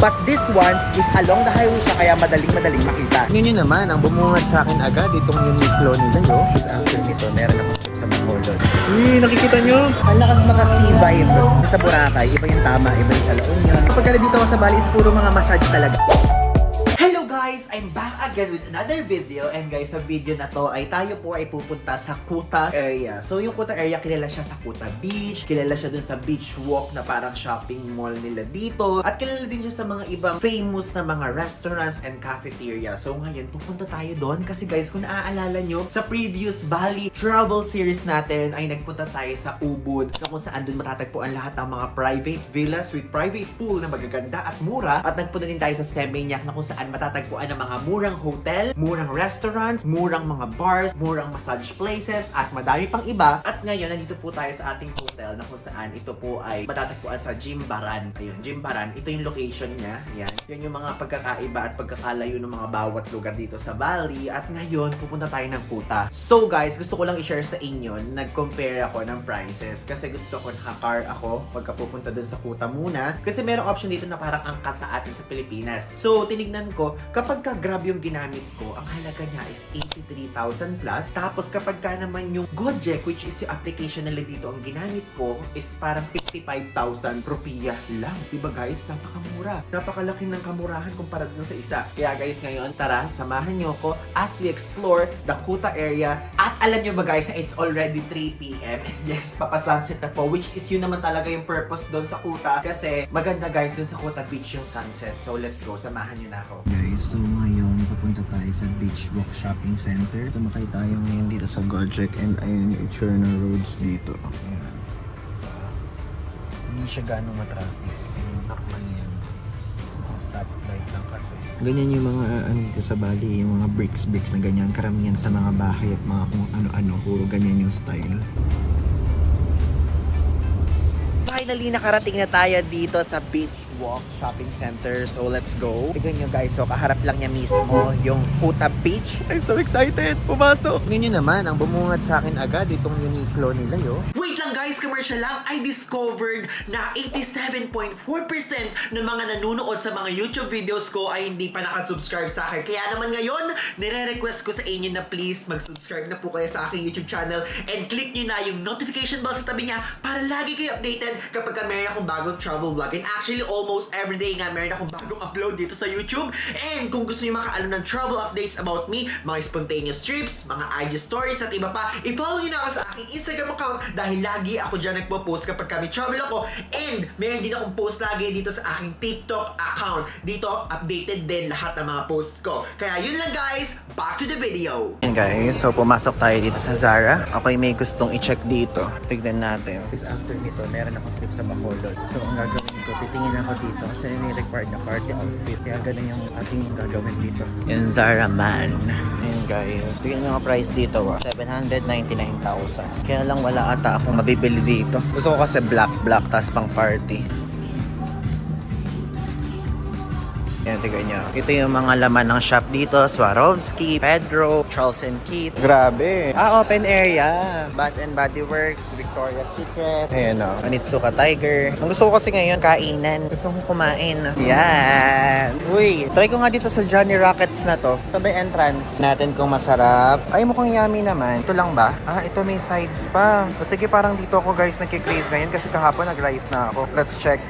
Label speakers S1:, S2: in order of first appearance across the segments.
S1: But this one is along the highway siya kaya madaling makita.
S2: Ngayon naman, ang bumungad sa akin agad itong Uniqlo nila, yo.
S1: Tapos after nito, meron akong trip sa Bacolod.
S2: Nakikita nyo?
S1: Ang lakas maka-sea vibe sa Boracay. Iba yung tama, iba yung sa La Union. Kapag dito ako sa Bali, is puro mga massage talaga. Hello guys! I'm back again with another video. And guys, sa video na to ay tayo po ay pupunta sa Kuta area. So yung Kuta area, kilala siya sa Kuta Beach. Kilala siya dun sa beach walk na parang shopping mall nila dito. At kilala din siya sa mga ibang famous na mga restaurants and cafeteria. So ngayon, pupunta tayo doon. Kasi guys, kung naaalala nyo, sa previous Bali travel series natin ay nagpunta tayo sa Ubud. Na kung saan dun matatagpuan lahat ng mga private villas with private pool na magaganda at mura. At nagpunta din tayo sa Seminyak na kung saan matatagpuan ng mga murang hotel, murang restaurants, murang mga bars, murang massage places, at madami pang iba. At ngayon, nandito po tayo sa ating hotel na kung saan ito po ay matatagpuan sa Jimbaran. Ayun, Jimbaran. Ito yung location niya. Ayan. Yan yung mga pagkakaiba at pagkakalayo ng mga bawat lugar dito sa Bali. At ngayon, pupunta tayo ng Kuta. So guys, gusto ko lang i-share sa inyo, nag-compare ako ng prices kasi gusto ko naka-car ako pagka pupunta dun sa Kuta muna. Kasi merong option dito na parang angkas sa atin sa Pilipinas. So, tinignan ko, kapag ka Grab yung ginamit ko, ang halaga niya is 83,000 plus. Tapos kapag ka naman yung Gojek, which is yung application nila dito, ang ginamit ko is parang 55,000 rupiah lang. Diba guys? Napakamura. Napakalaki ng kamurahan kumpara dun sa isa. Kaya guys, ngayon, tara, samahan nyo ko as we explore the Kuta area. At alam nyo ba guys, it's already 3 p.m. And yes, papasunset na po, which is yun naman talaga yung purpose doon sa Kuta. Kasi maganda guys dun sa Kuta Beach yung sunset. So let's go, samahan nyo na ako.
S2: Guys, so ngayon papunta tayo sa Beach Walk Shopping Center. Tumakay tayo ngayon dito sa Gojek and ayun yung itsura ng roads dito. Ayan. Hindi siya gano'ng matraffic. Normal yan guys. Mga stoplight lang kasi. Ganyan yung mga dito sa Bali, yung mga bricks na ganyan. Karamihan sa mga bahay at mga kung ano-ano. Puro ganyan yung style.
S1: Finally, nakarating na tayo dito sa Beach Walk Shopping Center. So, let's go. Tignan nyo guys, so kaharap lang niya mismo yung Kuta Beach. I'm so excited! Pumasok!
S2: Ngayon naman, ang bumungad sa akin agad itong Uniqlo nila, yo.
S1: Wait lang guys, commercial lang. I discovered na 87.4% ng mga nanonood sa mga YouTube videos ko ay hindi pa nakasubscribe sa akin. Kaya naman ngayon, nire-request ko sa inyo na please mag-subscribe na po kayo sa aking YouTube channel and click nyo na yung notification bell sa tabi niya para lagi kayo updated kapag meron akong bagong travel vlog. And actually, almost everyday nga meron akong bagong upload dito sa YouTube. And kung gusto nyo makaalam ng travel updates about me, mga spontaneous trips, mga IG stories at iba pa, i-follow nyo na ako sa aking Instagram account dahil lagi ako dyan nagpo-post kapag kami travel ako. And meron din akong post lagi dito sa aking TikTok account. Dito, updated din lahat ng mga posts ko. Kaya yun lang guys, back to the video.
S2: And guys, so pumasok tayo dito sa Zara. Ako'y may gustong i-check dito. Tignan natin.
S1: Because after nito, meron akong trip sa Bacolod. So, ang gagawin ko, titingin ako dito kasi may required na party outfit. Kaya ganun yung ating gagawin dito.
S2: Yung Zara man. Ayan guys. Tignan nyo ang price dito. 799,000. Kaya lang wala ata akong mabibili dito. Gusto ko kasi black tas pang party. Yan, tignan nyo. Ito yung mga laman ng shop dito. Swarovski, Pedro, Charles & Keith. Grabe. Open area. Bath and Body Works, Victoria's Secret. Ayan o. Onitsuka Tiger. Ang gusto ko kasi ngayon, kainan. Gusto ko kumain. Yan. Uy, try ko nga dito sa Johnny Rockets na to. Sabay entrance natin kung masarap. Ay, mukhang yummy naman. Ito lang ba? Ito may sides pa. O sige, parang dito ako guys nagkikrave ngayon kasi kahapon nag-rice na ako. Let's check.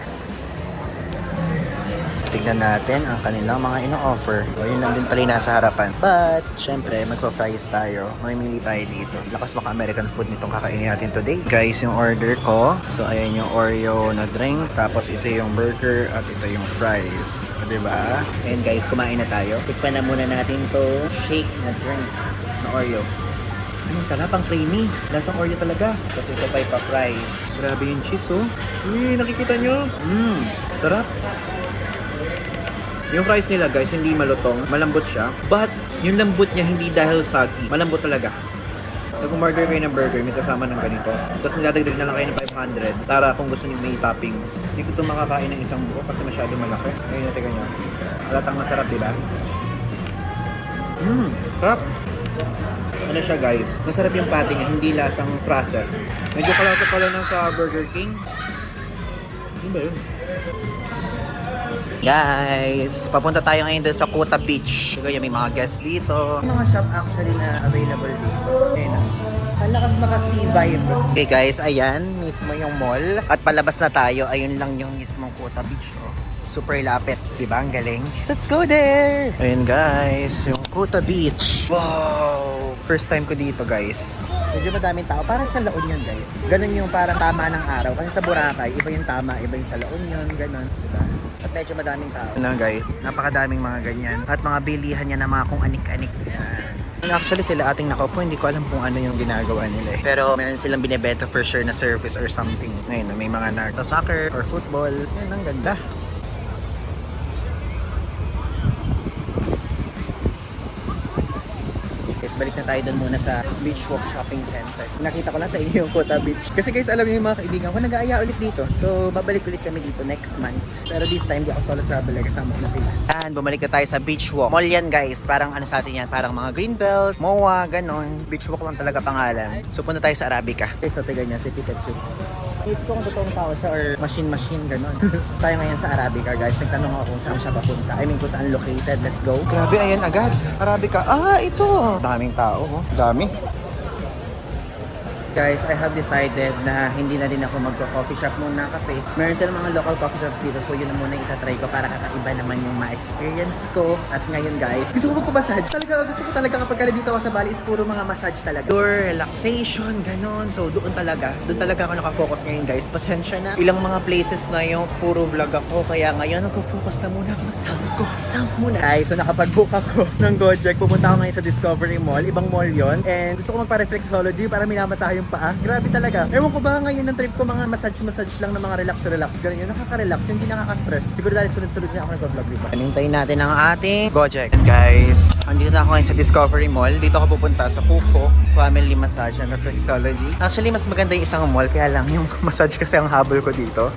S2: Tignan natin ang kanilang mga ino-offer. O, yun lang din pala yung nasa harapan. But, syempre, magpa-fries tayo. Mamimili tayo dito. Lakas maka American food nitong kakainin natin today. Guys, yung order ko. So, ayan yung Oreo na drink. Tapos, ito yung burger at ito yung fries. O, diba? And guys, kumain na tayo. Tikpan na muna natin to shake na drink na Oreo. Ang sarap, ang creamy. Lasang Oreo talaga. Tapos ito pa ipa-fries. Grabe yung cheese, oh. Uy, nakikita nyo? Sarap. Yung fries nila guys, hindi malutong, malambot siya. But, yung lambot niya hindi dahil soggy. Malambot talaga. Kung order kayo ng burger, may kasama ng ganito. Tapos niladagdag na lang kayo ng 500 para kung gusto niyo may toppings. Hindi ko ito makakain ng isang buo kasi masyado malaki. Ayun natin ganyan. Halatang masarap, diba? Sarap! Ano siya guys? Masarap yung patty niya, hindi lasang process. Medyo kalata pala ng sa Burger King. Ano ba yun? Guys, papunta tayo ngayon dun sa Kuta Beach. Kaya may mga guests dito.
S1: Mga shop actually na available dito. Ayun na. Ang lakas maka-sea vibe.
S2: Okay guys, ayan, mismo yung mall. At palabas na tayo, ayun lang yung mismong Kuta Beach. Oh. Super lapit, diba? Ang galing. Let's go there! Ayun guys, yung Kuta Beach. Wow! First time ko dito guys.
S1: Medyo madaming tao. Parang sa La Union, guys. Ganun yung parang tama ng araw. Kasi sa Boracay, iba yung tama, iba yung sa La Union, ganun. Diba? At medyo madaming tao.
S2: Ano guys, napakadaming mga ganyan. At mga bilihan niya na mga kung anik-anik. Yan. Actually sila ating nakaupo, hindi ko alam kung ano yung ginagawa nila eh. Pero meron silang binibenta for sure na service or something. Ngayon, may mga sa soccer or football. Yan, ang ganda.
S1: Balik na tayo doon muna sa Beach Walk Shopping Center. Nakita ko lang sa inyo yung Kuta Beach. Kasi guys, alam niyo yung mga kaibigan ko, nag-aaya ulit dito. So, babalik ulit kami dito next month. Pero this time, di ako solo traveler. Kasama ko na sila.
S2: Yan, bumalik na tayo sa Beach Walk. Mall yan guys, parang ano sa atin yan, parang mga Greenbelt, MOA, ganon. Beach Walk lang talaga pangalan. So, punta tayo sa Arabica.
S1: Okay, so tiga niya si Pikachu. Isip ko kung totoong tao siya or machine, ganon. Tayo ngayon sa Arabica guys. Nagtanong ako kung saan siya papunta. I mean, kung saan located. Let's go.
S2: Grabe, ayan agad. Arabica. Ah, ito. Daming tao. Oh. Dami.
S1: Guys, I have decided na hindi na rin ako magko-coffee shop muna kasi meron silang mga local coffee shops dito. So yun na muna itatry ko para kakaiba naman yung ma-experience ko. At ngayon guys, gusto ko magpa-massage. Gusto ko talaga kapag dito ako sa Bali is puro mga massage talaga.
S2: Pure relaxation, ganon. So doon talaga ako nakafocus ngayon guys. Pasensya na. Ilang mga places na yung puro vlog ako. Kaya ngayon nagpo-focus na muna ako sa self ko. Self muna.
S1: Guys, so nakapag-book ako ng Gojek. Pumunta ako ngayon sa Discovery Mall. Ibang mall yon. And gusto ko magpa-reflexology para minamasahe yung paa. Grabe talaga. Ewan ko ba ngayon ng trip ko mga massage lang na mga relax. Ganun yun. Nakaka-relax. Hindi nakaka-stress. Siguro dahil sunod-sunod niya ako nagpa-vlog, diba?
S2: Hintayin natin ang ating Gojek. Guys, andito na ako ngayon sa Discovery Mall. Dito ako pupunta sa Kuko Family Massage and Reflexology. Actually, mas maganda yung isang mall. Kaya lang yung massage kasi ang habol ko dito.